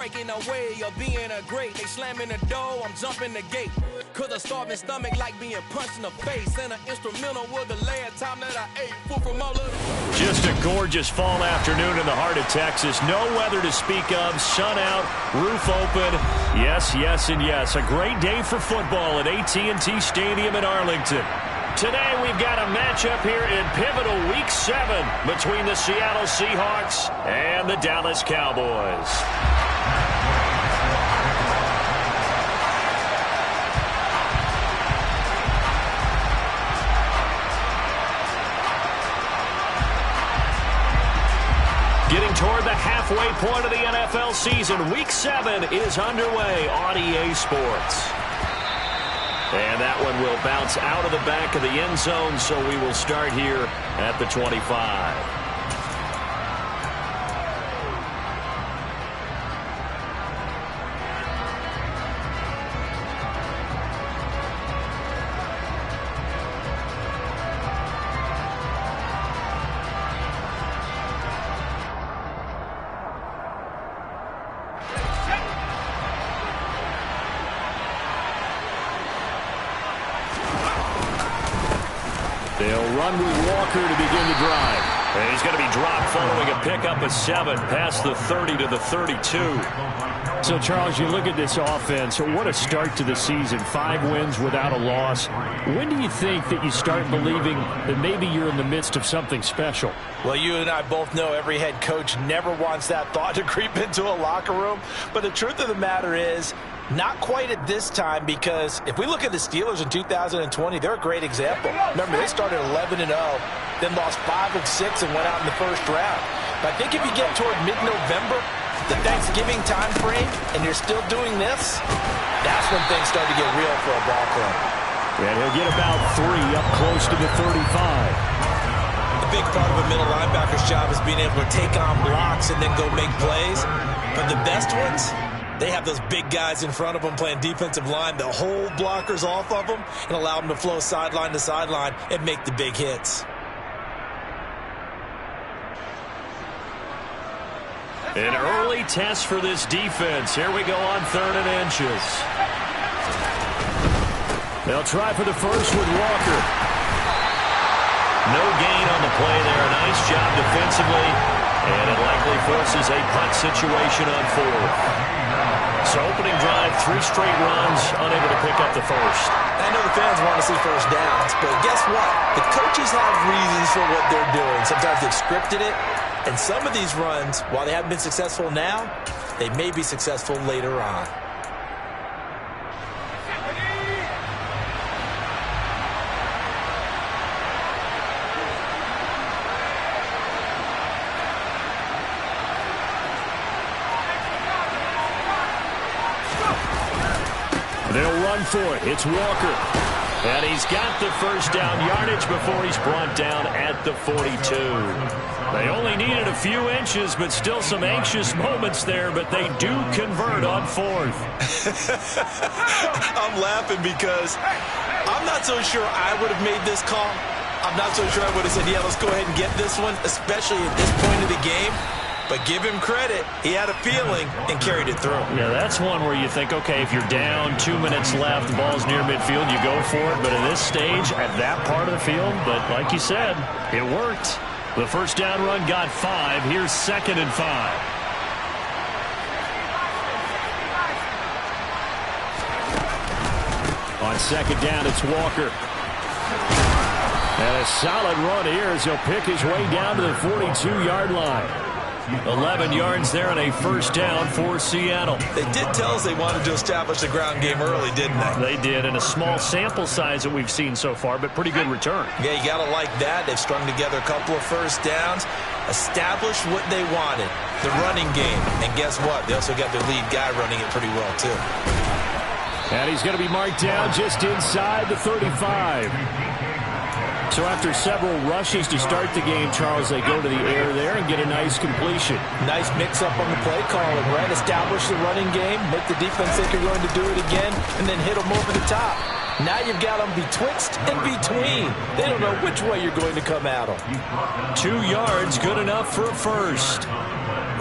Breaking away of being a great. They slamming the door, I'm jumping the gate. Cause a starving stomach like being punched in the face. And an instrumental was the last time that I ate. Food from all of Just a gorgeous fall afternoon in the heart of Texas. No weather to speak of. Sun out, roof open. Yes, yes, and yes. A great day for football at AT&T Stadium in Arlington. Today we've got a matchup here in pivotal Week 7 between the Seattle Seahawks and the Dallas Cowboys. Getting toward the halfway point of the NFL season, Week 7 is underway on EA Sports. And that one will bounce out of the back of the end zone, so we will start here at the 25. They'll run with Walker to begin the drive. And he's going to be dropped following a pickup of 7 past the 30 to the 32. So, Charles, you look at this offense, what a start to the season. 5 wins without a loss. When do you think that you start believing that maybe you're in the midst of something special? Well, you and I both know every head coach never wants that thought to creep into a locker room. But the truth of the matter is, not quite at this time, because if we look at the Steelers in 2020, they're a great example. Remember, they started 11-0, then lost 5 of 6 and went out in the first round. But I think if you get toward mid-November, the Thanksgiving time frame, and you're still doing this, that's when things start to get real for a ball club. And he'll get about 3 up close to the 35. A big part of a middle linebacker's job is being able to take on blocks and then go make plays. But the best ones, they have those big guys in front of them playing defensive line that hold blockers off of them and allow them to flow sideline to sideline and make the big hits. An early test for this defense. Here we go on 3rd and inches. They'll try for the first with Walker. No gain on the play there. Nice job defensively. And it likely forces a punt situation on 4th. So opening drive, 3 straight runs, unable to pick up the first. I know the fans want to see first downs, but guess what? The coaches have reasons for what they're doing. Sometimes they've scripted it, and some of these runs, while they haven't been successful now, they may be successful later on. They'll run for it. It's Walker. And he's got the first down yardage before he's brought down at the 42. They only needed a few inches, but still some anxious moments there, but they do convert on 4th. I'm laughing because I'm not so sure I would have made this call. I'm not so sure I would have said, yeah, let's go ahead and get this one, especially at this point of the game. But give him credit. He had a feeling and carried it through. Yeah, that's one where you think, okay, if you're down, 2 minutes left, the ball's near midfield, you go for it. But in this stage, at that part of the field, but like you said, it worked. The first down run got 5. Here's 2nd and 5. On 2nd down, it's Walker. And a solid run here as he'll pick his way down to the 42-yard line. 11 yards there and a first down for Seattle. They did tell us they wanted to establish the ground game early, didn't they? They did, and a small sample size that we've seen so far, but pretty good return. Yeah, you got to like that. They've strung together a couple of first downs, established what they wanted, the running game. And guess what? They also got their lead guy running it pretty well, too. And he's going to be marked down just inside the 35. So after several rushes to start the game, Charles, they go to the air there and get a nice completion. Nice mix-up on the play calling, right? Establish the running game, make the defense think you're going to do it again, and then hit them over the top. Now you've got them betwixt and between. They don't know which way you're going to come at them. 2 yards, good enough for a first.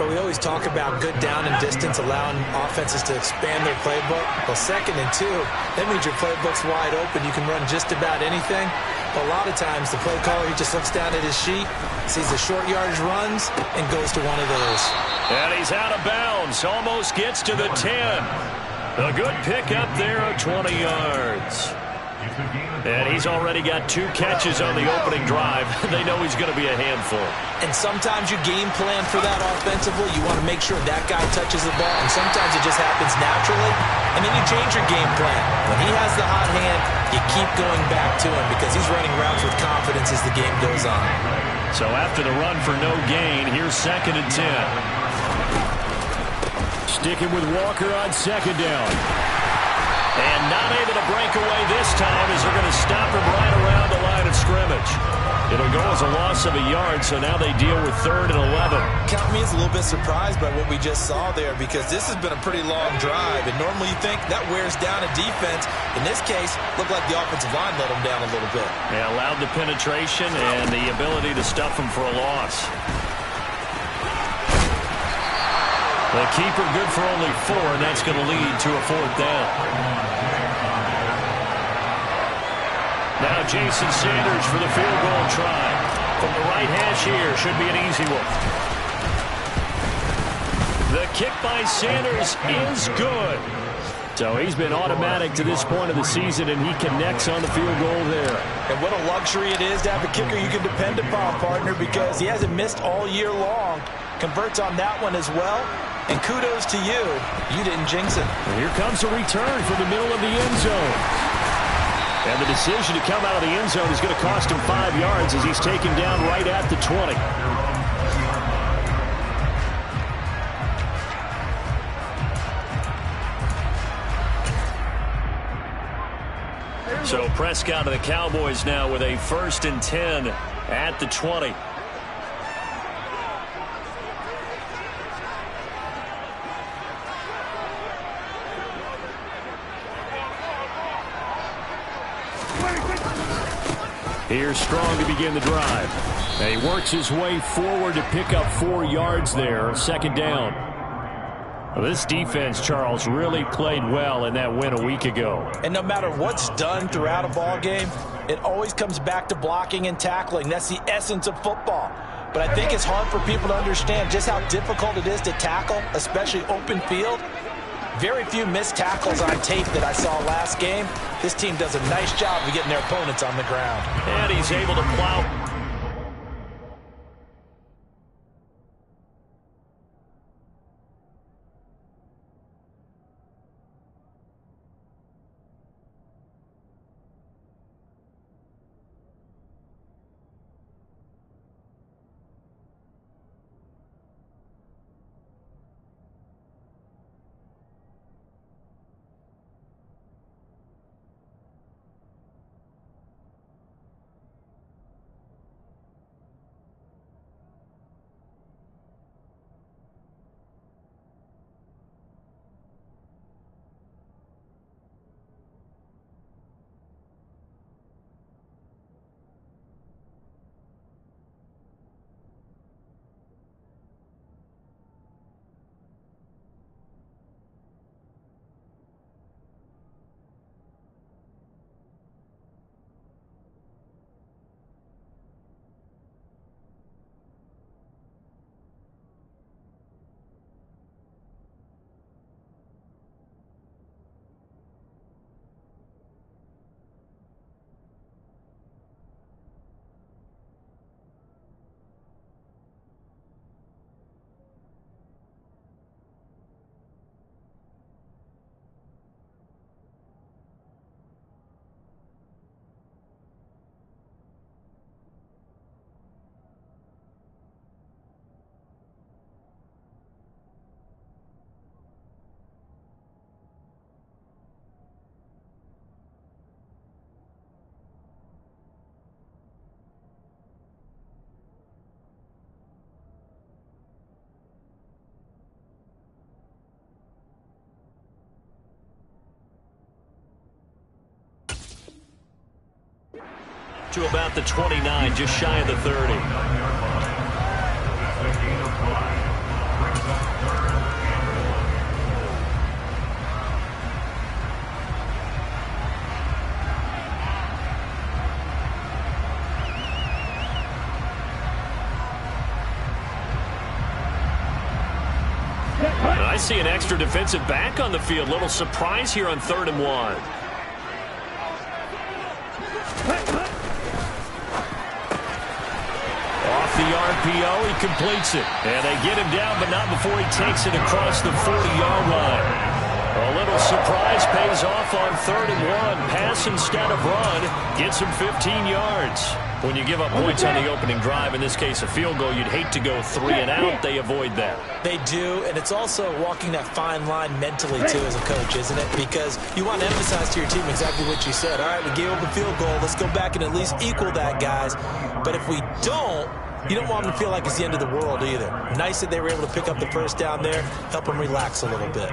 But we always talk about good down and distance, allowing offenses to expand their playbook. Well, 2nd and 2, that means your playbook's wide open. You can run just about anything. But a lot of times, the play caller, he just looks down at his sheet, sees the short yardage runs, and goes to one of those. And he's out of bounds. Almost gets to the 10. A good pickup there of 20 yards. And he's already got 2 catches on the opening drive. They know he's going to be a handful. And sometimes you game plan for that offensively. You want to make sure that guy touches the ball, and sometimes it just happens naturally. And then you change your game plan. When he has the hot hand, you keep going back to him because he's running routes with confidence as the game goes on. So after the run for no gain, here's 2nd and 10. Sticking with Walker on 2nd down. And not able to break away this time as they're going to stop him right around the line of scrimmage. It'll go as a loss of a yard, so now they deal with 3rd and 11. Count me as a little bit surprised by what we just saw there because this has been a pretty long drive, and normally you think that wears down a defense. In this case, looked like the offensive line let them down a little bit. Yeah, allowed the penetration and the ability to stuff them for a loss. The keeper good for only 4, and that's going to lead to a 4th down. Now Jason Sanders for the field goal try. From the right hash here, should be an easy one. The kick by Sanders is good. So he's been automatic to this point of the season, and he connects on the field goal there. And what a luxury it is to have a kicker you can depend upon, partner, because he hasn't missed all year long. Converts on that one as well. And kudos to you. You didn't jinx it. And here comes a return from the middle of the end zone. And the decision to come out of the end zone is going to cost him 5 yards as he's taken down right at the 20. So Prescott of the Cowboys now with a 1st and 10 at the 20. Here's Strong to begin the drive. And he works his way forward to pick up 4 yards there. 2nd down. Well, this defense, Charles, really played well in that win a week ago. And no matter what's done throughout a ball game, it always comes back to blocking and tackling. That's the essence of football. But I think it's hard for people to understand just how difficult it is to tackle, especially open field. Very few missed tackles on tape that I saw last game. This team does a nice job of getting their opponents on the ground. And he's able to plow. To about the 29, just shy of the 30. see an extra defensive back on the field. Little surprise here on 3rd and 1. Off the RPO, he completes it. And they get him down, but not before he takes it across the 40-yard line. A little surprise pays off on 3rd and 1. Pass instead of run. Gets him 15 yards. When you give up points on the opening drive, in this case a field goal, you'd hate to go 3 and out. They avoid that. They do, and it's also walking that fine line mentally, too, as a coach, isn't it? Because you want to emphasize to your team exactly what you said. All right, we gave up a field goal. Let's go back and at least equal that, guys. But if we don't, you don't want them to feel like it's the end of the world either. Nice that they were able to pick up the first down there, help them relax a little bit.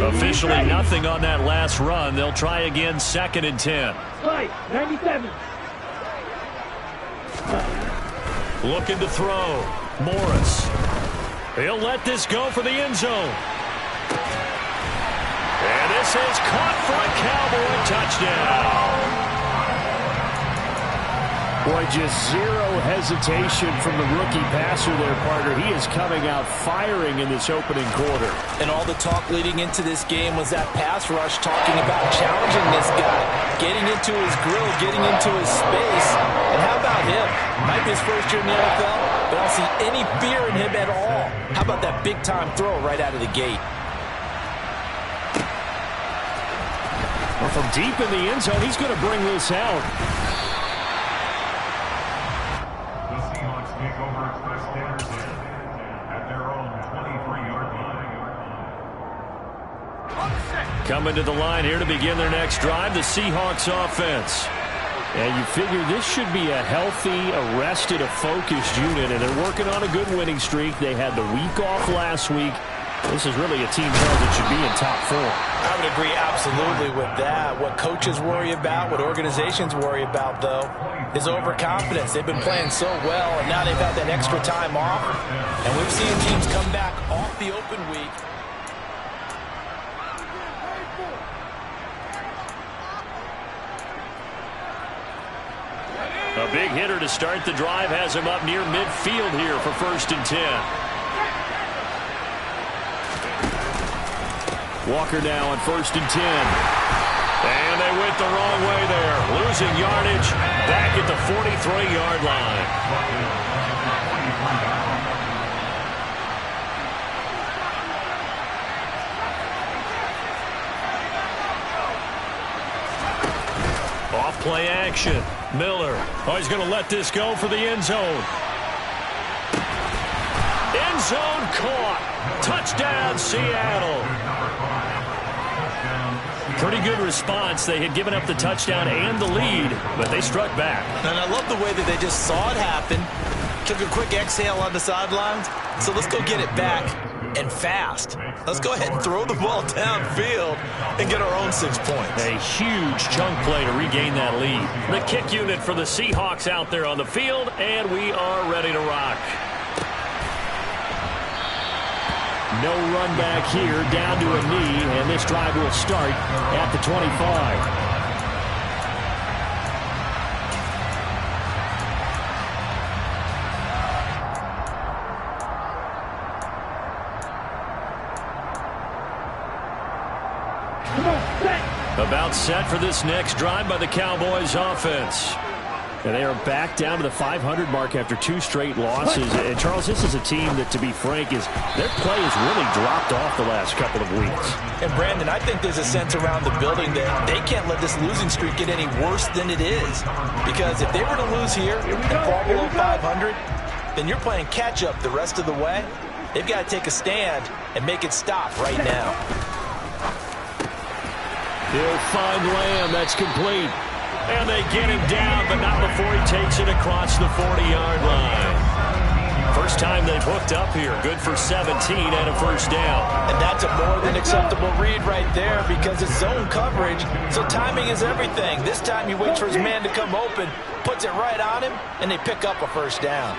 Officially nothing on that last run. They'll try again, 2nd and 10. 97. Looking to throw. Morris. He'll let this go for the end zone. And this is caught for a Cowboy touchdown. Boy, just zero hesitation from the rookie passer there, partner. He is coming out firing in this opening quarter. And all the talk leading into this game was that pass rush, talking about challenging this guy, getting into his grill, getting into his space. And how about him? Might be his first year in the NFL, but I don't see any fear in him at all. How about that big-time throw right out of the gate? Well, from deep in the end zone, he's going to bring this out. Coming to the line here to begin their next drive, the Seahawks offense. And you figure this should be a healthy, arrested, a focused unit, and they're working on a good winning streak. They had the week off last week. This is really a team that should be in top 4. I would agree absolutely with that. What coaches worry about, what organizations worry about, though, is overconfidence. They've been playing so well, and now they've had that extra time off. And we've seen teams come back off the open week. A big hitter to start the drive has him up near midfield here for 1st and 10. Walker now on 1st and 10. And they went the wrong way there. Losing yardage back at the 43-yard line. Off play action. Miller. Oh, he's going to let this go for the end zone. End zone caught. Touchdown, Seattle. Pretty good response. They had given up the touchdown and the lead, but they struck back. And I love the way that they just saw it happen. Took a quick exhale on the sidelines. So let's go get it back and fast. Let's go ahead and throw the ball downfield and get our own 6 points. A huge chunk play to regain that lead. The kick unit for the Seahawks out there on the field, and we are ready to rock. No run back here, down to a knee, and this drive will start at the 25. About set for this next drive by the Cowboys offense. And they are back down to the 500 mark after 2 straight losses. And, Charles, this is a team that, to be frank, their play has really dropped off the last couple of weeks. And, Brandon, I think there's a sense around the building that they can't let this losing streak get any worse than it is. Because if they were to lose here and fall below 500, then you're playing catch-up the rest of the way. They've got to take a stand and make it stop right now. He'll find Lamb. That's complete. And they get him down, but not before he takes it across the 40-yard line. First time they've hooked up here. Good for 17 and a first down. And that's a more than acceptable read right there because it's zone coverage, so timing is everything. This time he waits for his man to come open, puts it right on him, and they pick up a first down.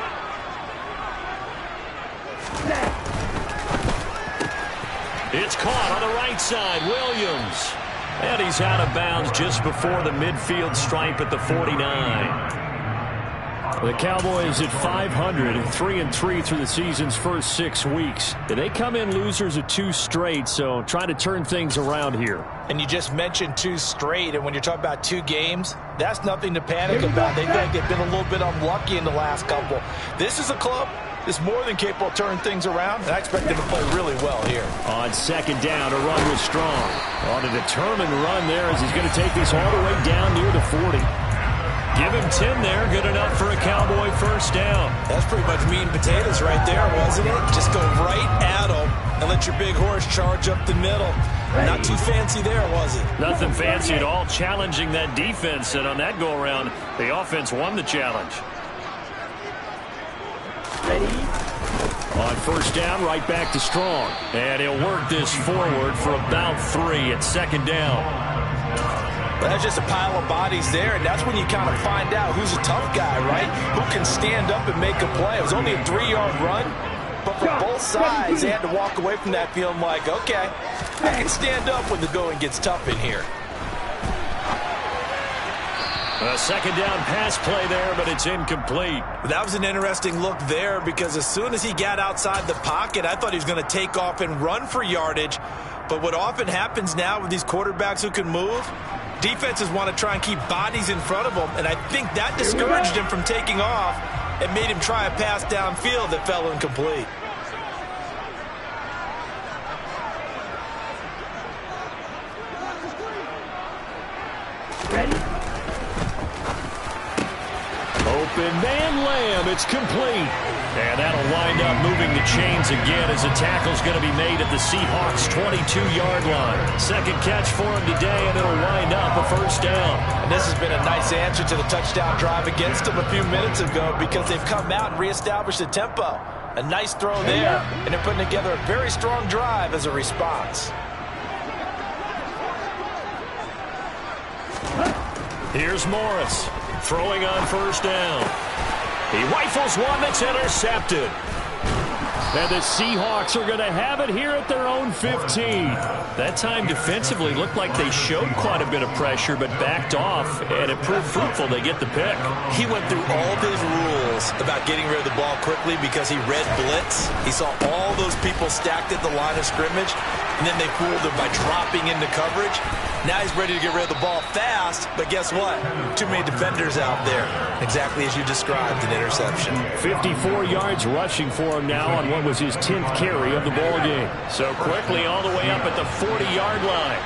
It's caught on the right side. Williams. And he's out of bounds just before the midfield stripe at the 49. The Cowboys at 500, 3-3 through the season's first 6 weeks. They come in losers of 2 straight, so trying to turn things around here. And you just mentioned 2 straight, and when you're talking about 2 games, that's nothing to panic about. They've been a little bit unlucky in the last couple. This is a club that's more than capable of turning things around, and I expect them to play really well here. On second down, a run was strong. On a determined run there as he's going to take this all the way down near the 40. Give him 10 there. Good enough for a Cowboy first down. That's pretty much meat and potatoes right there, wasn't it? Just go right at them and let your big horse charge up the middle. Not too fancy there, was it? Nothing fancy at all, challenging that defense. And on that go-around, the offense won the challenge. On first down, right back to Strong. And he'll work this forward for about 3 at second down. That's just a pile of bodies there, and that's when you kind of find out who's a tough guy, right? Who can stand up and make a play. It was only a 3-yard run, but for both sides, they had to walk away from that feeling like, okay, I can stand up when the going gets tough in here. A second down pass play there, but it's incomplete. That was an interesting look there because as soon as he got outside the pocket, I thought he was going to take off and run for yardage. But what often happens now with these quarterbacks who can move, defenses want to try and keep bodies in front of them, and I think that discouraged him from taking off and made him try a pass downfield that fell incomplete. Open man Lamb. It's complete. And that'll wind up moving the chains again as the tackle's going to be made at the Seahawks' 22-yard line. Second catch for him today, and it'll wind up a first down. And this has been a nice answer to the touchdown drive against them a few minutes ago because they've come out and reestablished the tempo. A nice throw there, and they're putting together a very strong drive as a response. Here's Morris throwing on first down. He rifles one that's intercepted. And the Seahawks are going to have it here at their own 15. That time defensively looked like they showed quite a bit of pressure but backed off, and it proved fruitful. They get the pick. He went through all of his rules about getting rid of the ball quickly because he read blitz. He saw all those people stacked at the line of scrimmage, and then they fooled him by dropping into coverage. Now he's ready to get rid of the ball fast, but guess what? Too many defenders out there. Exactly as you described, an interception. 54 yards rushing for him now on what was his 10th carry of the ball game. So quickly all the way up at the 40-yard line.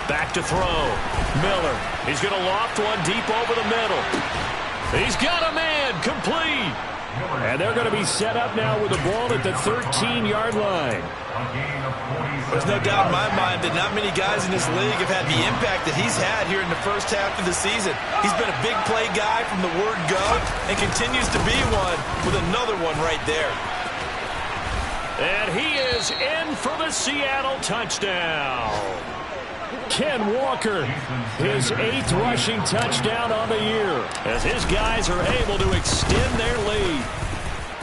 Back to throw. Miller. He's going to loft one deep over the middle. He's got a man. Complete. And they're going to be set up now with the ball at the 13-yard line. There's no doubt in my mind that not many guys in this league have had the impact that he's had here in the first half of the season. He's been a big play guy from the word go and continues to be one with another one right there. And he is in for the Seattle touchdown. Ken Walker, his 8th rushing touchdown on the year, as his guys are able to extend their lead.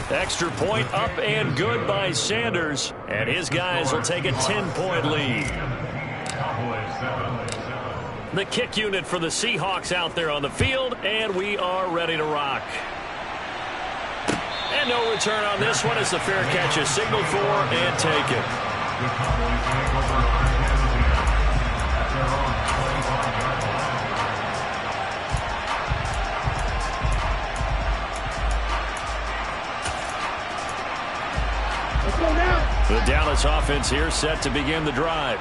Extra point up and good by Sanders, and his guys will take a 10-point lead. The kick unit for the Seahawks out there on the field, and we are ready to rock. And no return on this one as the fair catch is signaled for and taken. The Dallas offense here set to begin the drive.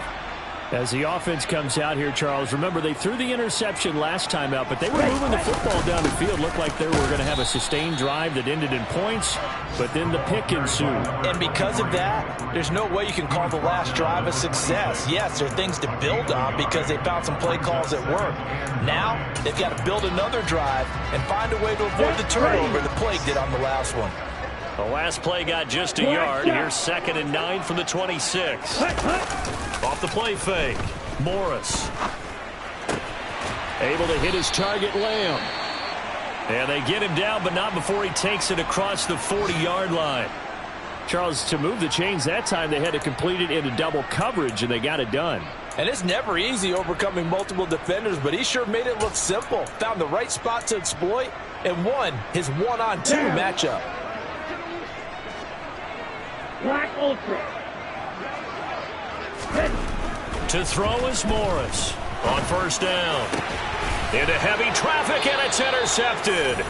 As the offense comes out here, Charles, remember they threw the interception last time out, but they were moving the football down the field. Looked like they were going to have a sustained drive that ended in points, but then the pick ensued. And because of that, there's no way you can call the last drive a success. Yes, there are things to build on because they found some play calls that work. Now, they've got to build another drive and find a way to avoid the turnover the play did on the last one. The last play got just a yard. Here's 2nd and 9 from the 26. Off the play fake. Morris. Able to hit his target, Lamb. And they get him down, but not before he takes it across the 40-yard line. Charles, to move the chains that time, they had to complete it into double coverage, and they got it done. And it's never easy overcoming multiple defenders, but he sure made it look simple. Found the right spot to exploit and won his one-on-two matchup. To throw is Morris on first down. Into heavy traffic, and it's intercepted.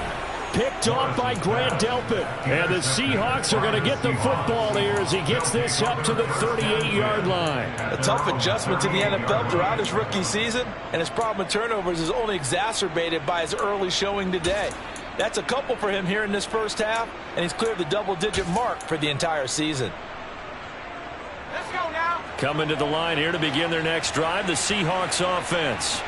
Picked off by Grant Delpit. And the Seahawks are going to get the football here as he gets this up to the 38-yard line. A tough adjustment to the NFL throughout his rookie season, and his problem with turnovers is only exacerbated by his early showing today. That's a couple for him here in this first half, and he's cleared the double-digit mark for the entire season. Let's go now. Coming to the line here to begin their next drive, the Seahawks offense.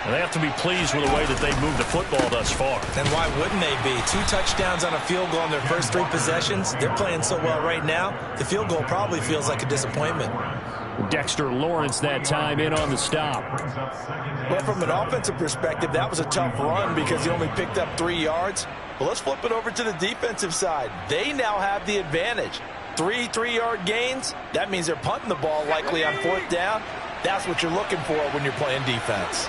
And they have to be pleased with the way that they've moved the football thus far. And why wouldn't they be? 2 touchdowns on a field goal in their first 3 possessions. They're playing so well right now, the field goal probably feels like a disappointment. Dexter Lawrence that time in on the stop. Well, from an offensive perspective, that was a tough run because he only picked up 3 yards. Well, let's flip it over to the defensive side. They now have the advantage. 3 3-yard gains. That means they're punting the ball likely on 4th down. That's what you're looking for when you're playing defense.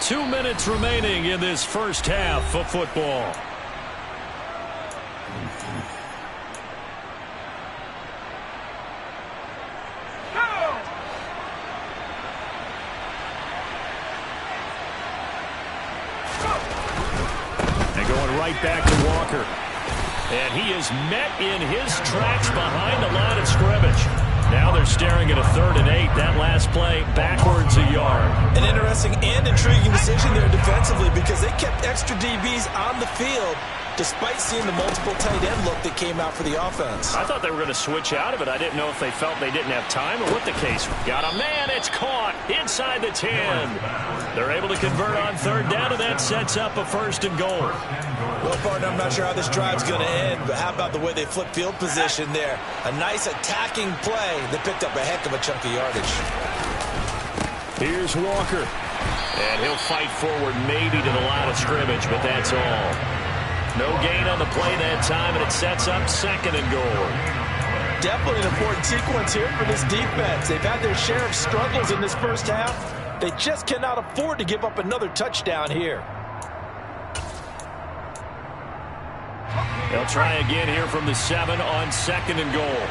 2 minutes remaining in this first half of football. And going right back to Walker. And he is met in his tracks behind the line of scrimmage. Now they're staring at a 3rd and 8. That last play backwards a yard. An interesting and intriguing decision there defensively because they kept extra DBs on the field despite seeing the multiple tight end look that came out for the offense. I thought they were going to switch out of it. I didn't know if they felt they didn't have time or what the case was. Got a man. It's caught inside the 10. They're able to convert on 3rd down, and that sets up a 1st and goal. Well, partner, I'm not sure how this drive's going to end, but how about the way they flip field position there? A nice attacking play that picked up a heck of a chunk of yardage. Here's Walker. And he'll fight forward maybe to the line of scrimmage, but that's all. No gain on the play that time, and it sets up 2nd and goal. Definitely an important sequence here for this defense. They've had their share of struggles in this first half. They just cannot afford to give up another touchdown here. They'll try again here from the 7 on 2nd and goal.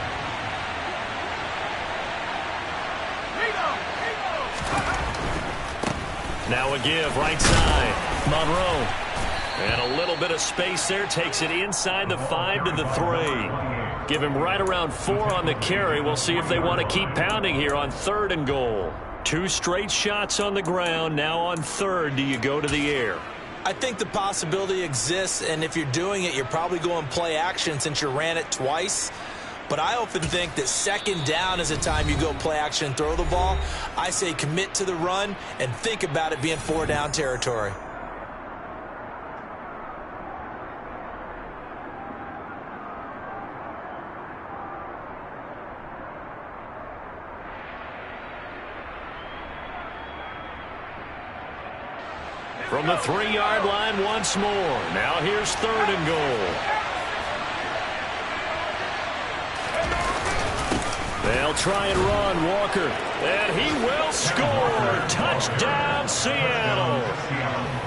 Now a give, right side. Monroe. And a little bit of space there. Takes it inside the 5 to the 3. Give him right around 4 on the carry. We'll see if they want to keep pounding here on 3rd and goal. 2 straight shots on the ground. Now on 3rd, do you go to the air? I think the possibility exists, and if you're doing it, you're probably going play action since you ran it twice. But I often think that 2nd down is a time you go play action and throw the ball. I say commit to the run and think about it being 4-down territory. From the 3-yard line once more. Now here's 3rd and goal. They'll try and run Walker. And he will score. Touchdown, Seattle.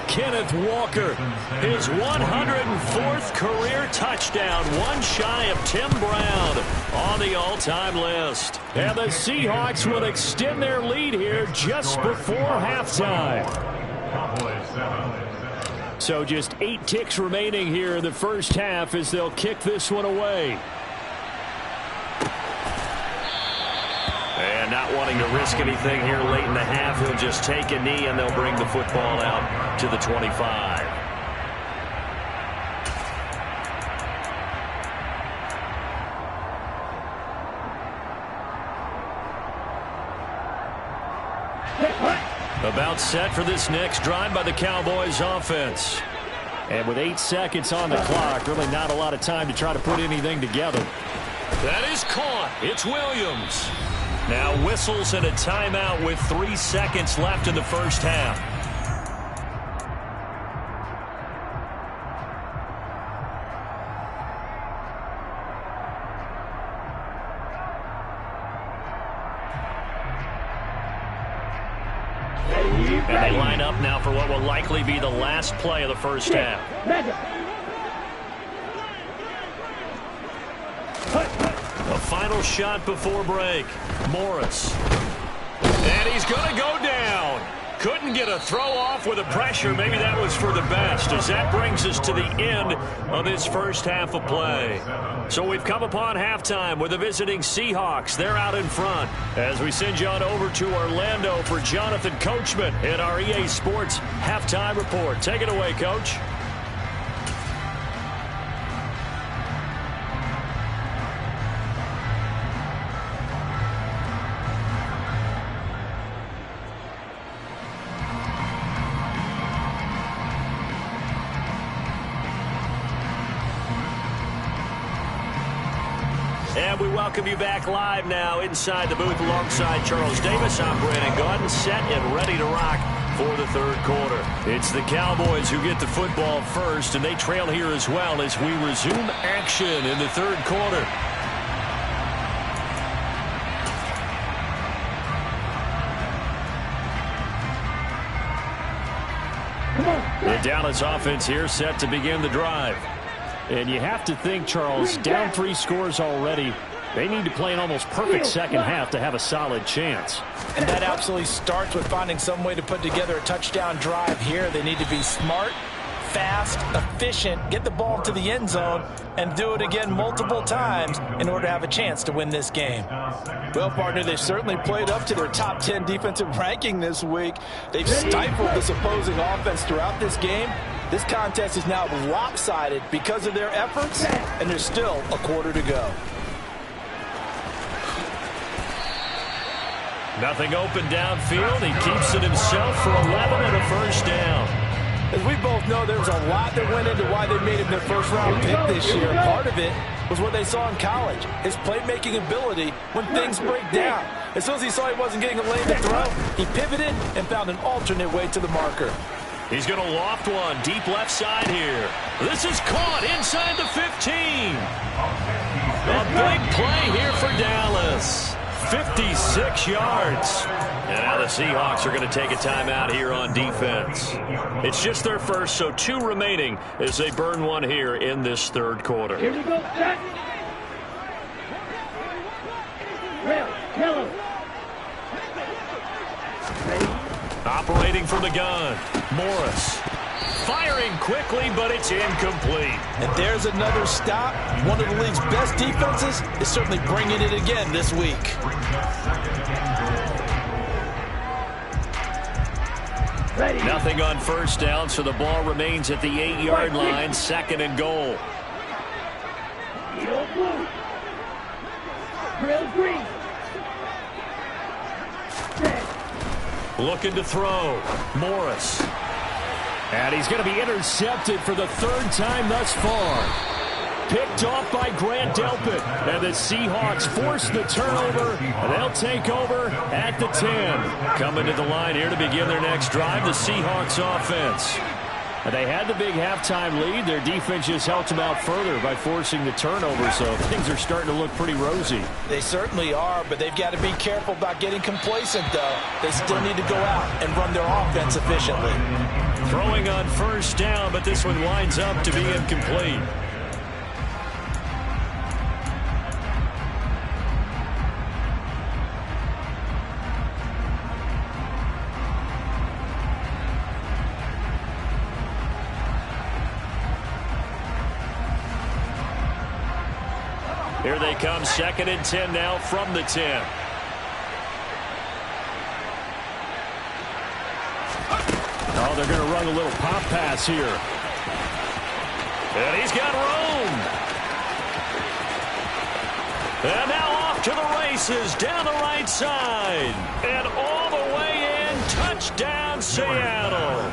Kenneth Walker, his 104th career touchdown. One shy of Tim Brown on the all-time list. And the Seahawks will extend their lead here just before halftime. So just 8 ticks remaining here in the first half as they'll kick this one away. And not wanting to risk anything here late in the half, he'll just take a knee and they'll bring the football out to the 25. About set for this next drive by the Cowboys offense. And with 8 seconds on the clock, really not a lot of time to try to put anything together. That is caught. It's Williams. Now whistles and a timeout with 3 seconds left in the first half. And they line up now for what will likely be the last play of the first half. The final shot before break. Morris. And he's going to go down. Couldn't get a throw off with the pressure. Maybe that was for the best, as that brings us to the end of this first half of play. So we've come upon halftime with the visiting Seahawks. They're out in front. As we send you on over to Orlando for Jonathan Coachman in our EA Sports Halftime Report. Take it away, Coach. And we welcome you back live now inside the booth alongside Charles Davis. I'm Brandon Gaudin, set and ready to rock for the third quarter. It's the Cowboys who get the football first, and they trail here as well as we resume action in the third quarter. The Dallas offense here set to begin the drive. And you have to think, Charles, down 3 scores already. They need to play an almost perfect second half to have a solid chance. And that absolutely starts with finding some way to put together a touchdown drive here. They need to be smart, fast, efficient, get the ball to the end zone, and do it again multiple times in order to have a chance to win this game. Well, partner, they've certainly played up to their top 10 defensive ranking this week. They've stifled this opposing offense throughout this game. This contest is now lopsided because of their efforts, and there's still a quarter to go. Nothing open downfield. He keeps it himself for 11 and a first down. As we both know, there was a lot that went into why they made him their first-round pick this year. Part of it was what they saw in college, his playmaking ability when things break down. As soon as he saw he wasn't getting a lane to throw, he pivoted and found an alternate way to the marker. He's going to loft one deep left side here. This is caught inside the 15. A big play here for Dallas. 56 yards. And now the Seahawks are going to take a timeout here on defense. It's just their first, so 2 remaining as they burn one here in this third quarter. Here we go, set. Yellow. Operating from the gun, Morris. Firing quickly, but it's incomplete. And there's another stop. One of the league's best defenses is certainly bringing it again this week. Ready. Nothing on first down, so the ball remains at the 8-yard line, 2nd and goal. Yellow blue. Trail green. Looking to throw. Morris. And he's going to be intercepted for the 3rd time thus far. Picked off by Grant Delpit. And the Seahawks force the turnover. And they'll take over at the 10. Coming to the line here to begin their next drive, the Seahawks offense. And they had the big halftime lead. Their defense just helped them out further by forcing the turnover, so things are starting to look pretty rosy. They certainly are, but they've got to be careful about getting complacent, though. They still need to go out and run their offense efficiently. Throwing on first down, but this one winds up to be incomplete. Here they come, 2nd and 10 now from the 10. Oh, they're going to run a little pop pass here. And he's got room. And now off to the races down the right side. And all the way in, touchdown Seattle.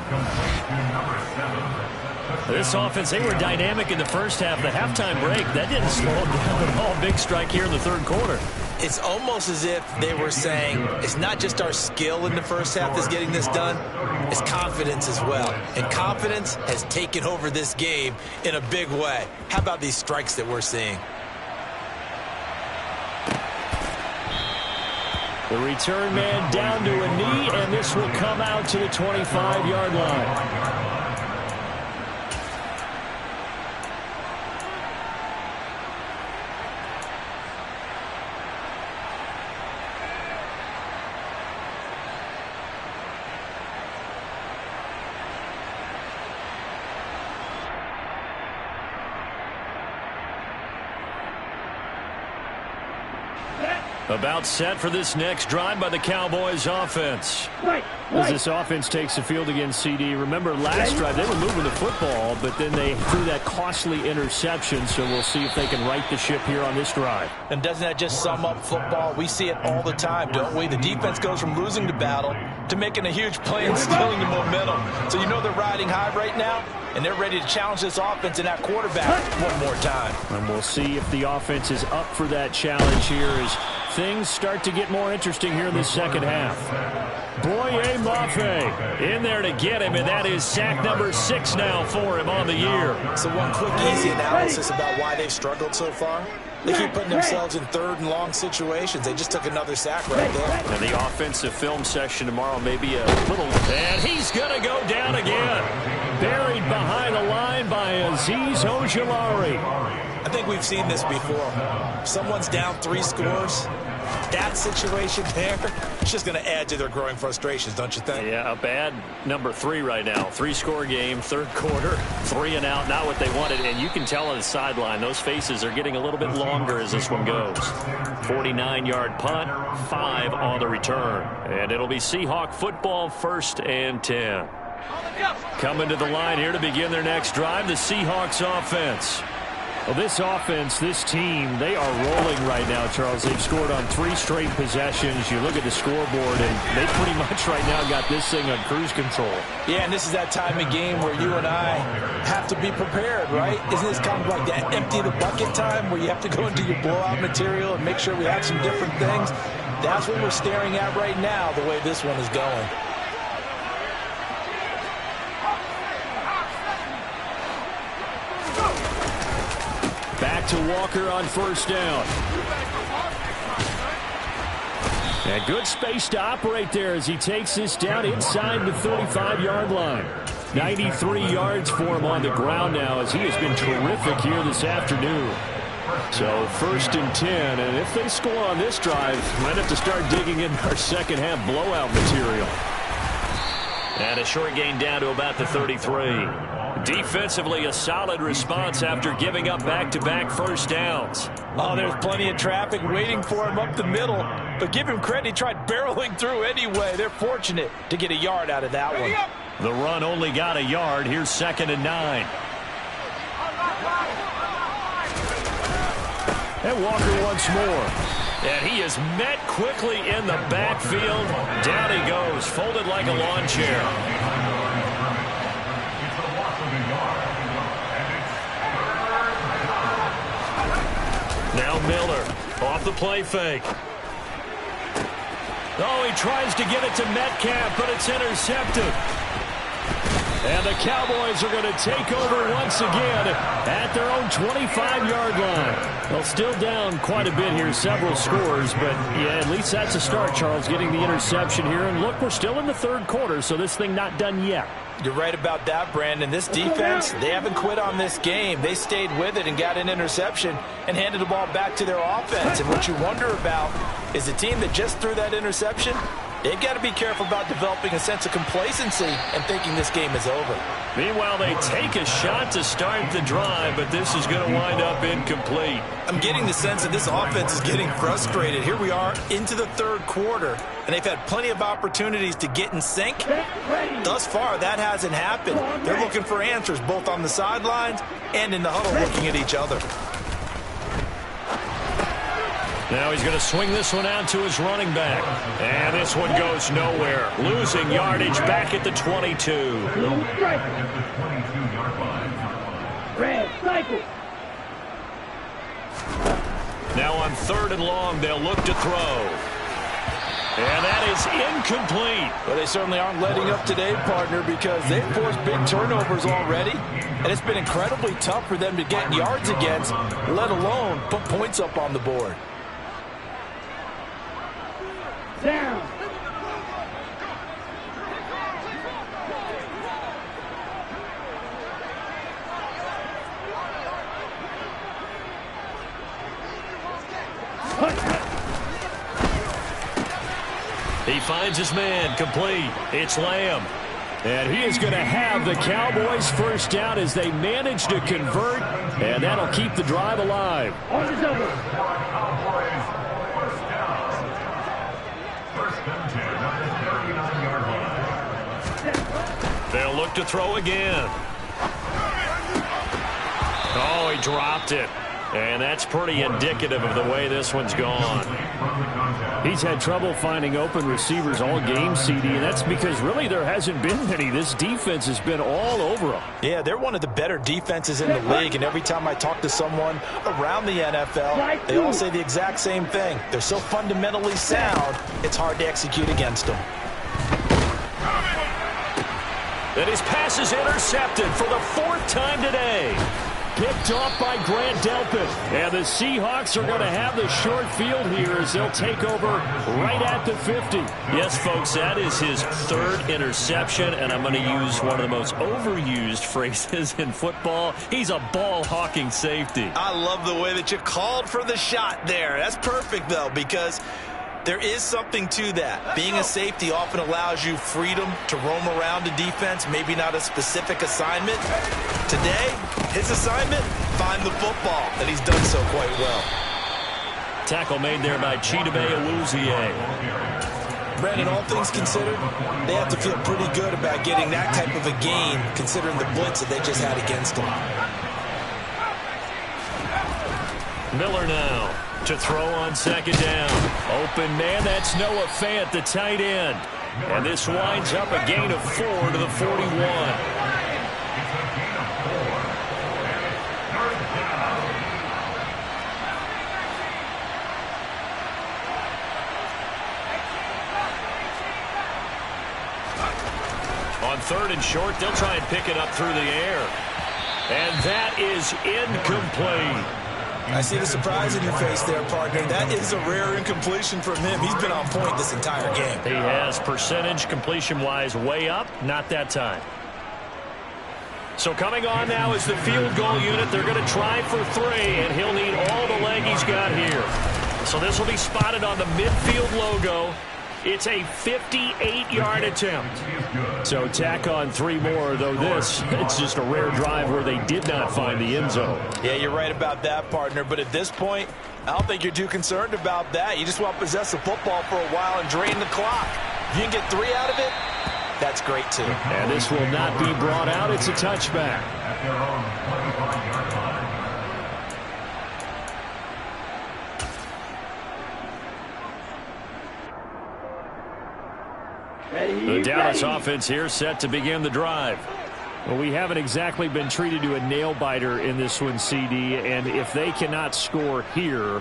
This offense, they were dynamic in the first half. The halftime break, that didn't slow them down at all. Big strike here in the third quarter. It's almost as if they were saying, it's not just our skill in the first half that's getting this done, it's confidence as well. And confidence has taken over this game in a big way. How about these strikes that we're seeing? The return man down to a knee, and this will come out to the 25-yard line. About set for this next drive by the Cowboys offense. As this offense takes the field against CD. Remember last drive they were moving the football, but then they threw that costly interception, so we'll see if they can right the ship here on this drive. And doesn't that just sum up football? We see it all the time, don't we? The defense goes from losing the battle to making a huge play and stealing the momentum. So you know they're riding high right now, and they're ready to challenge this offense and that quarterback one more time. And we'll see if the offense is up for that challenge here as things start to get more interesting here in the second half. Boye Mafe in there to get him, and that is sack number 6 now for him on the year. So one quick, easy analysis about why they've struggled so far. They keep putting themselves in third and long situations. They just took another sack right there. And the offensive film session tomorrow may be a little... And he's going to go down again. Buried behind the line by Azeez Ojulari. I think we've seen this before. Someone's down 3 scores. That situation there, it's just going to add to their growing frustrations, don't you think? Yeah, a bad number 3 right now. 3-score game, third quarter, 3 and out, not what they wanted. And you can tell on the sideline, those faces are getting a little bit longer as this one goes. 49-yard punt, 5 on the return. And it'll be Seahawk football, 1st and 10. Coming to the line here to begin their next drive, the Seahawks offense. Well, this offense, this team, they are rolling right now, Charles. They've scored on 3 straight possessions. You look at the scoreboard, and they pretty much right now got this thing on cruise control. Yeah, and this is that time of game where you and I have to be prepared, right? Isn't this kind of like that empty the bucket time where you have to go into your blowout material and make sure we have some different things? That's what we're staring at right now, the way this one is going. Back to Walker on 1st down. And good space to operate there as he takes this down inside the 35-yard line. 93 yards for him on the ground now as he has been terrific here this afternoon. So 1st and 10, and if they score on this drive, we might have to start digging in our second half blowout material. And a short gain down to about the 33. Defensively, a solid response after giving up back-to-back first downs. Oh, there's plenty of traffic waiting for him up the middle. But give him credit, he tried barreling through anyway. They're fortunate to get a yard out of that one. The run only got a yard. Here's 2nd and 9. And Walker once more. And he is met quickly in the backfield. Down he goes, folded like a lawn chair. Now Miller off the play fake. Oh, he tries to get it to Metcalf, but it's intercepted. And the Cowboys are going to take over once again at their own 25-yard line. Well, still down quite a bit here, several scores, but yeah, at least that's a start, Charles, getting the interception here. And look, we're still in the third quarter, so this thing not done yet. You're right about that, Brandon. This defense, they haven't quit on this game. They stayed with it and got an interception and handed the ball back to their offense. And what you wonder about is the team that just threw that interception, they've got to be careful about developing a sense of complacency and thinking this game is over. Meanwhile, they take a shot to start the drive, but this is going to wind up incomplete. I'm getting the sense that this offense is getting frustrated. Here we are into the third quarter, and they've had plenty of opportunities to get in sync. Thus far, that hasn't happened. They're looking for answers both on the sidelines and in the huddle looking at each other. Now he's going to swing this one out to his running back. And this one goes nowhere. Losing yardage back at the 22. Red cycle. Now on 3rd and long, they'll look to throw. And that is incomplete. Well, they certainly aren't letting up today, partner, because they've forced big turnovers already. And it's been incredibly tough for them to get yards against, let alone put points up on the board. Down. He finds his man, complete. It's Lamb. And he is going to have the Cowboys first down as they manage to convert, and that'll keep the drive alive. On is over. They'll look to throw again. Oh, he dropped it. And that's pretty indicative of the way this one's gone. He's had trouble finding open receivers all game, CD, and that's because really there hasn't been many. This defense has been all over them. Yeah, they're one of the better defenses in the league, and every time I talk to someone around the NFL, they all say the exact same thing. They're so fundamentally sound, it's hard to execute against them. And his pass is intercepted for the 4th time today. Picked off by Grant Delpit. And the Seahawks are going to have the short field here as they'll take over right at the 50. Yes, folks, that is his 3rd interception, and I'm going to use one of the most overused phrases in football. He's a ball-hawking safety. I love the way that you called for the shot there. That's perfect, though, because there is something to that. Being a safety often allows you freedom to roam around a defense, maybe not a specific assignment. Today, his assignment, find the football, and he's done so quite well. Tackle made there by Chidobe Awuzie. Brandon, all things considered, they have to feel pretty good about getting that type of a gain, considering the blitz that they just had against them. Miller now to throw on 2nd down. Open man, that's Noah Fant, the tight end. And this winds up a gain of 4 to the 41. On 3rd and short, they'll try and pick it up through the air. And that is incomplete. I see the surprise in your face there, partner. That is a rare incompletion from him. He's been on point this entire game. He has percentage completion-wise way up, not that time. So coming on now is the field goal unit. They're going to try for 3, and he'll need all the leg he's got here. So this will be spotted on the midfield logo. It's a 58-yard attempt. So tack on 3 more, though it's just a rare drive where they did not find the end zone. Yeah, you're right about that, partner. But at this point, I don't think you're too concerned about that. You just want to possess the football for a while and drain the clock. If you can get 3 out of it, that's great, too. And this will not be brought out. It's a touchback. The Dallas offense here set to begin the drive. Well, we haven't exactly been treated to a nail-biter in this one, CD, and if they cannot score here,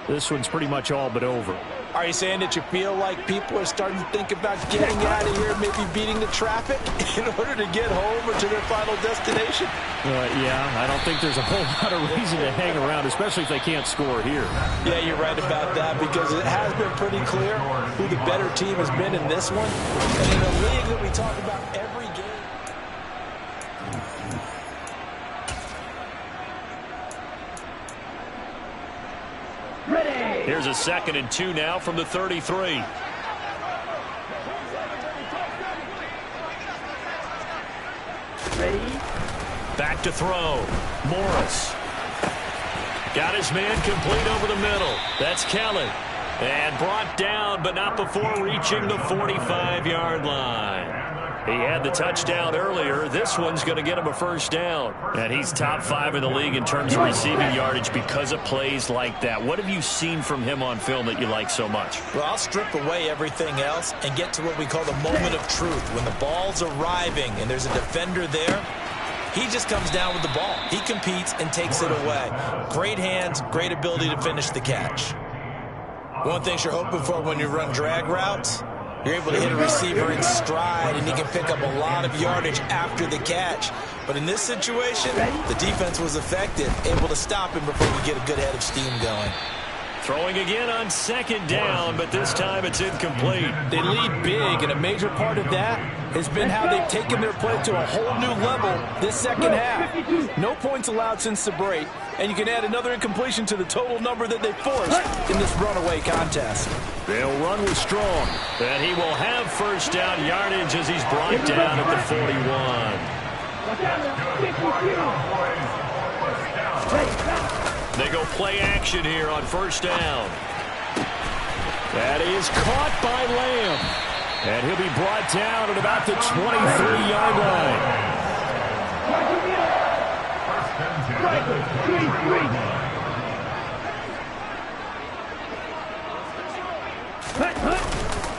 this one's pretty much all but over. Are you saying that you feel like people are starting to think about getting out of here, maybe beating the traffic in order to get home or to their final destination? Yeah, I don't think there's a whole lot of reason to hang around, especially if they can't score here. Yeah, you're right about that, because it has been pretty clear who the better team has been in this one. And in a league that we talk about every game. Ready. Here's a 2nd and 2 now from the 33. Ready. Back to throw. Morris. Got his man complete over the middle. That's Kelly. And brought down, but not before reaching the 45-yard line. He had the touchdown earlier. This one's going to get him a first down. And he's top 5 in the league in terms of receiving yardage because of plays like that. What have you seen from him on film that you like so much? Well, I'll strip away everything else and get to what we call the moment of truth. When the ball's arriving and there's a defender there, He just comes down with the ball. He competes and takes it away. Great hands, great ability to finish the catch. One thing you're hoping for when you run drag routes, you're able to hit a receiver in stride, and he can pick up a lot of yardage after the catch. But in this situation, the defense was effective, able to stop him before he get a good head of steam going. Throwing again on second down, but this time it's incomplete. They lead big, and a major part of that has been how they've taken their play to a whole new level this second half. No points allowed since the break, and you can add another incompletion to the total number that they forced in this runaway contest. They'll run with Strong, and he will have first down yardage as he's brought down at the 41. They go play action here on first down. That is caught by Lamb. And he'll be brought down at about the 23-yard line.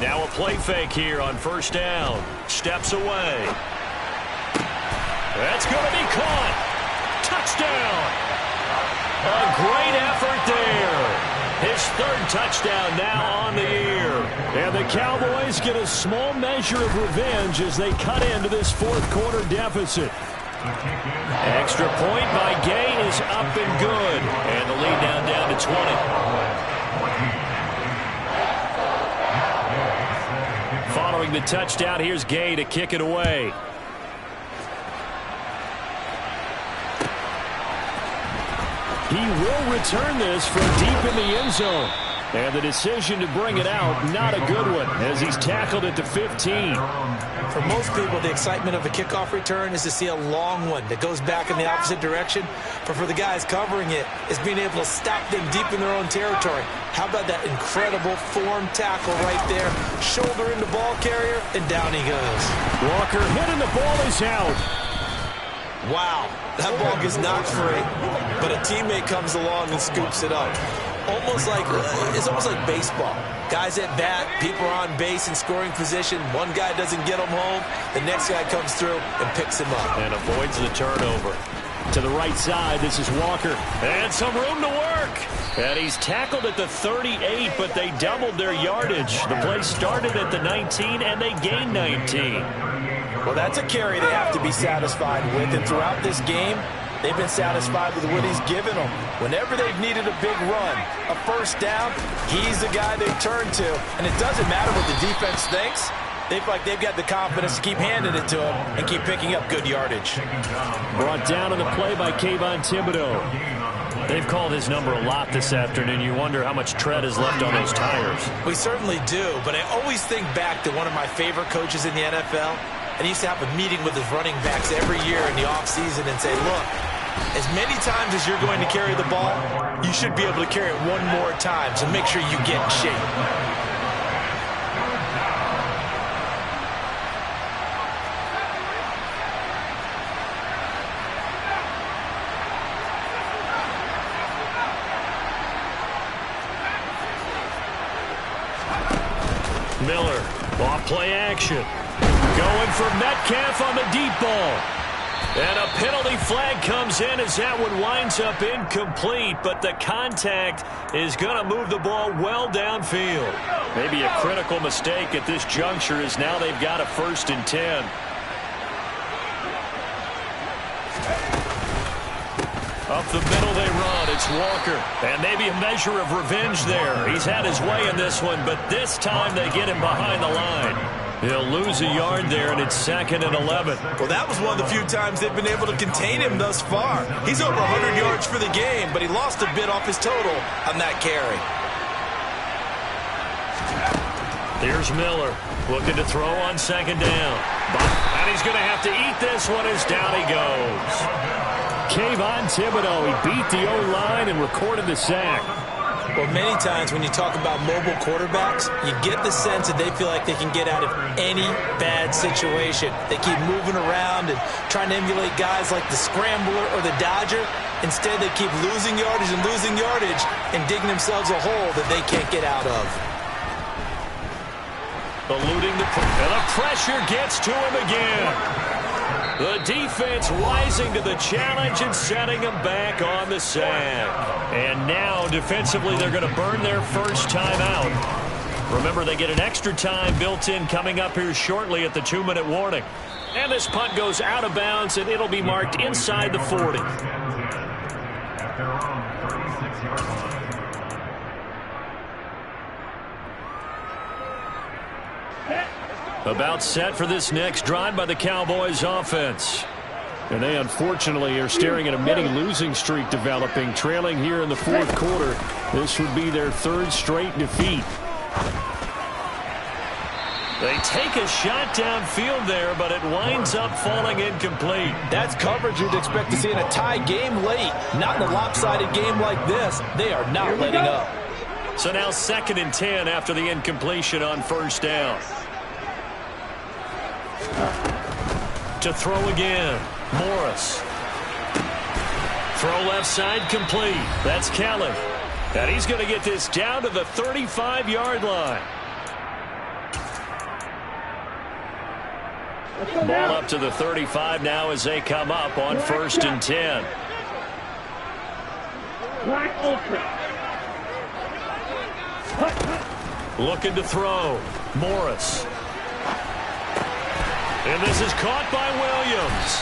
Now a play fake here on first down. Steps away. That's going to be caught. Touchdown. A great effort there. His third touchdown now on the year. And the Cowboys get a small measure of revenge as they cut into this fourth quarter deficit. Extra point by Gay is up and good. And the lead down to 20. Following the touchdown, here's Gay to kick it away. He will return this from deep in the end zone. And the decision to bring it out, not a good one, as he's tackled at the 15. For most people, the excitement of a kickoff return is to see a long one that goes back in the opposite direction. But for the guys covering it, it's being able to stop them deep in their own territory. How about that incredible form tackle right there? Shoulder in the ball carrier, and down he goes. Walker hit and the ball is out. Wow, that ball gets knocked free, but a teammate comes along and scoops it up. It's almost like baseball. Guys at bat, people are on base in scoring position. One guy doesn't get them home. The next guy comes through and picks him up. And avoids the turnover. To the right side, this is Walker. And some room to work. And he's tackled at the 38, but they doubled their yardage. The play started at the 19, and they gained 19. Well, that's a carry they have to be satisfied with. And throughout this game, they've been satisfied with what he's given them. Whenever they've needed a big run, a first down, he's the guy they turn to. And it doesn't matter what the defense thinks. They feel like they've got the confidence to keep handing it to him and keep picking up good yardage. Brought down on the play by Kayvon Thibodeau. They've called his number a lot this afternoon. You wonder how much tread is left on those tires. We certainly do, but I always think back to one of my favorite coaches in the NFL. And he used to have a meeting with his running backs every year in the offseason and say, look, as many times as you're going to carry the ball, you should be able to carry it one more time, so make sure you get in shape. Miller, off play action. Going for Metcalf on the deep ball. And a penalty flag comes in as that one winds up incomplete, but the contact is going to move the ball well downfield. Maybe a critical mistake at this juncture as now they've got a 1st and 10. Up the middle they run. It's Walker. And maybe a measure of revenge there. He's had his way in this one, but this time they get him behind the line. He'll lose a yard there, and it's 2nd and 11. Well, that was one of the few times they've been able to contain him thus far. He's over 100 yards for the game, but he lost a bit off his total on that carry. Here's Miller looking to throw on 2nd down. And he's going to have to eat this one as down he goes. Kayvon Thibodeau, he beat the O-line and recorded the sack. Well, many times when you talk about mobile quarterbacks, you get the sense that they feel like they can get out of any bad situation. They keep moving around and trying to emulate guys like the Scrambler or the Dodger. Instead, they keep losing yardage and digging themselves a hole that they can't get out of. Eluding the pressure gets to him again. The defense rising to the challenge and setting them back on the sand. And now, defensively, they're going to burn their first timeout. Remember, they get an extra time built in coming up here shortly at the 2-minute warning. And this punt goes out of bounds, and it'll be marked inside the 40. About set for this next drive by the Cowboys offense. And they unfortunately are staring at a mini losing streak developing, trailing here in the fourth quarter. This would be their third straight defeat. They take a shot downfield there, but it winds up falling incomplete. That's coverage you'd expect to see in a tie game late. Not in a lopsided game like this. They are not letting up. So now 2nd and 10 after the incompletion on first down. To throw again, Morris. Throw left side complete. That's Kelly. And he's going to get this down to the 35-yard line. Ball up to the 35 now as they come up on 1st and 10. Looking to throw. Morris. And this is caught by Williams.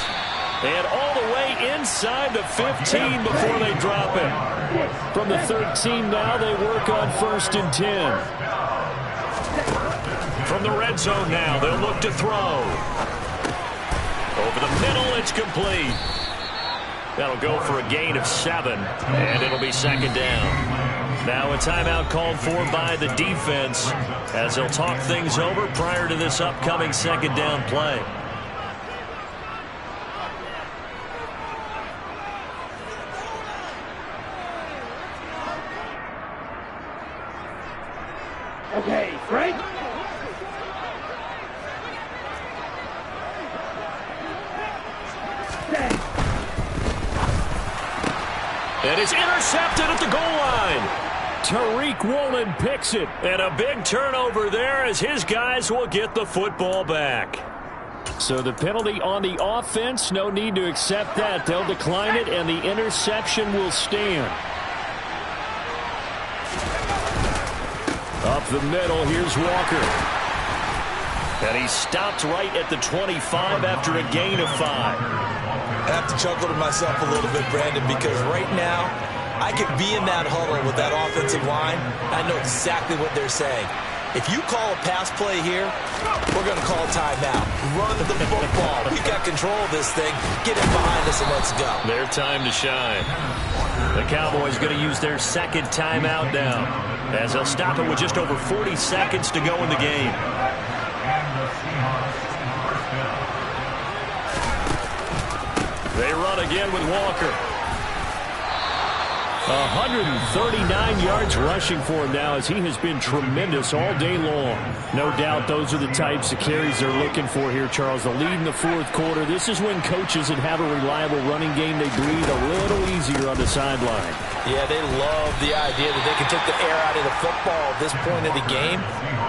And all the way inside the 15 before they drop it. From the 13 now, they work on 1st and 10. From the red zone now, they'll look to throw. Over the middle, it's complete. That'll go for a gain of 7, and it'll be 2nd down. Now a timeout called for by the defense as they'll talk things over prior to this upcoming 2nd down play. Okay, Frank. And it's intercepted at the goal line. Tariq Woolen picks it. And a big turnover there as his guys will get the football back. So the penalty on the offense, no need to accept that. They'll decline it, and the interception will stand. Up the middle, here's Walker. And he stopped right at the 25 after a gain of 5. I have to chuckle to myself a little bit, Brandon, because right now I could be in that huddle with that offensive line. I know exactly what they're saying. If you call a pass play here, we're going to call timeout. Run the football. We've got control of this thing. Get it behind us and let's go. Their time to shine. The Cowboys going to use their 2nd timeout now as they'll stop it with just over 40 seconds to go in the game. They run again with Walker. 139 yards rushing for him now as he has been tremendous all day long. No doubt those are the types of carries they're looking for here, Charles. The lead in the fourth quarter. This is when coaches that have a reliable running game, they breathe a little easier on the sideline. Yeah, they love the idea that they can take the air out of the football at this point of the game.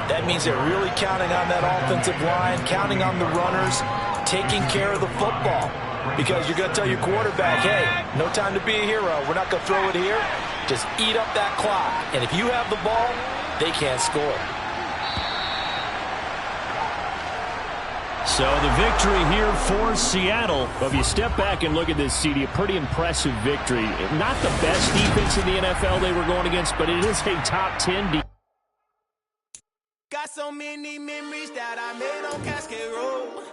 That means they're really counting on that offensive line, counting on the runners, taking care of the football. Because you're going to tell your quarterback, hey, no time to be a hero. We're not going to throw it here. Just eat up that clock. And if you have the ball, they can't score. So the victory here for Seattle. But if you step back and look at this, CD, a pretty impressive victory. Not the best defense in the NFL they were going against, but it is a top 10 defense. Got so many memories that I made on Cascade Road.